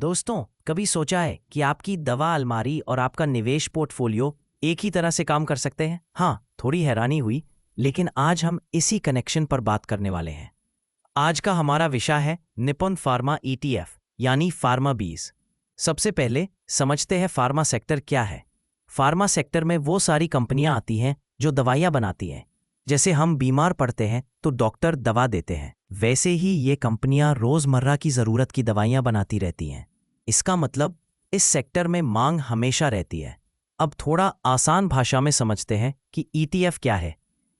दोस्तों, कभी सोचा है कि आपकी दवा अलमारी और आपका निवेश पोर्टफोलियो एक ही तरह से काम कर सकते हैं? हाँ, थोड़ी हैरानी हुई, लेकिन आज हम इसी कनेक्शन पर बात करने वाले हैं। आज का हमारा विषय है निप्पन फार्मा ईटीएफ यानी फार्मा बीज। सबसे पहले समझते हैं फार्मा सेक्टर क्या है। फार्मा सेक्टर में वो सारी कंपनियां आती हैं जो दवाइयां बनाती हैं। जैसे हम बीमार पड़ते हैं तो डॉक्टर दवा देते हैं, वैसे ही ये कंपनियां रोजमर्रा की जरूरत की दवाइयां बनाती रहती हैं। इसका मतलब इस सेक्टर में मांग हमेशा रहती है। अब थोड़ा आसान भाषा में समझते हैं कि ईटीएफ क्या है।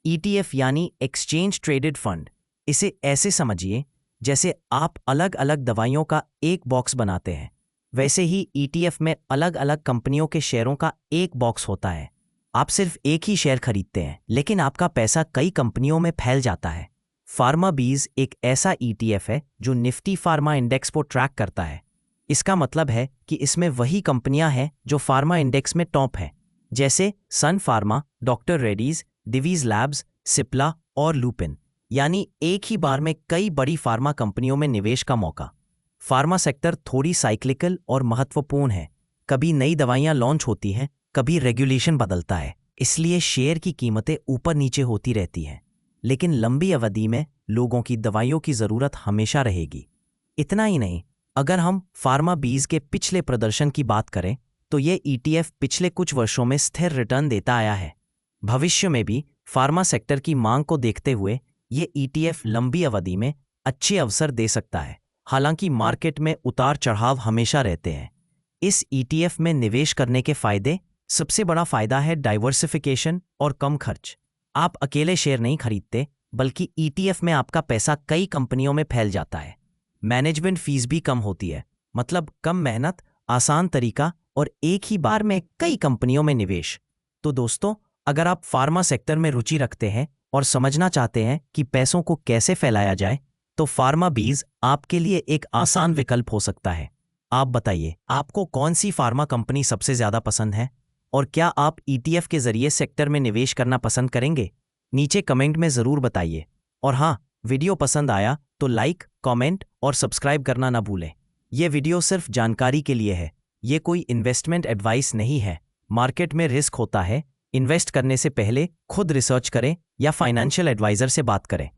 ईटीएफ यानी एक्सचेंज ट्रेडेड फंड। इसे ऐसे समझिए जैसे आप अलग अलग दवाइयों का एक बॉक्स बनाते हैं, वैसे ही ईटीएफ में अलग अलग कंपनियों के शेयरों का एक बॉक्स होता है। आप सिर्फ एक ही शेयर खरीदते हैं, लेकिन आपका पैसा कई कंपनियों में फैल जाता है। फार्मा बीज एक ऐसा ईटीएफ है जो निफ्टी फार्मा इंडेक्स को ट्रैक करता है। इसका मतलब है कि इसमें वही कंपनियां हैं जो फार्मा इंडेक्स में टॉप हैं, जैसे सन फार्मा, डॉक्टर रेड्डीज, डिवीज लैब्स, सिप्ला और लुपिन। यानी एक ही बार में कई बड़ी फार्मा कंपनियों में निवेश का मौका। फार्मा सेक्टर थोड़ी साइक्लिकल और महत्वपूर्ण है। कभी नई दवाइयां लॉन्च होती हैं, कभी रेगुलेशन बदलता है, इसलिए शेयर की कीमतें ऊपर नीचे होती रहती हैं। लेकिन लंबी अवधि में लोगों की दवाइयों की ज़रूरत हमेशा रहेगी। इतना ही नहीं, अगर हम फार्मा बीज के पिछले प्रदर्शन की बात करें तो ये ईटीएफ पिछले कुछ वर्षों में स्थिर रिटर्न देता आया है। भविष्य में भी फार्मा सेक्टर की मांग को देखते हुए ये ईटीएफ लंबी अवधि में अच्छे अवसर दे सकता है। हालांकि मार्केट में उतार चढ़ाव हमेशा रहते हैं। इस ईटीएफ में निवेश करने के फायदे: सबसे बड़ा फायदा है डाइवर्सिफिकेशन और कम खर्च। आप अकेले शेयर नहीं खरीदते, बल्कि ईटीएफ में आपका पैसा कई कंपनियों में फैल जाता है। मैनेजमेंट फीस भी कम होती है, मतलब कम मेहनत, आसान तरीका और एक ही बार में कई कंपनियों में निवेश। तो दोस्तों, अगर आप फार्मा सेक्टर में रुचि रखते हैं और समझना चाहते हैं कि पैसों को कैसे फैलाया जाए, तो फार्मा बीज आपके लिए एक आसान विकल्प हो सकता है। आप बताइए, आपको कौन सी फार्मा कंपनी सबसे ज्यादा पसंद है और क्या आप ईटीएफ के जरिए सेक्टर में निवेश करना पसंद करेंगे? नीचे कमेंट में जरूर बताइए। और हाँ, वीडियो पसंद आया तो लाइक, कमेंट और सब्सक्राइब करना ना भूलें। यह वीडियो सिर्फ जानकारी के लिए है, ये कोई इन्वेस्टमेंट एडवाइस नहीं है। मार्केट में रिस्क होता है, इन्वेस्ट करने से पहले खुद रिसर्च करें या फाइनेंशियल एडवाइजर से बात करें।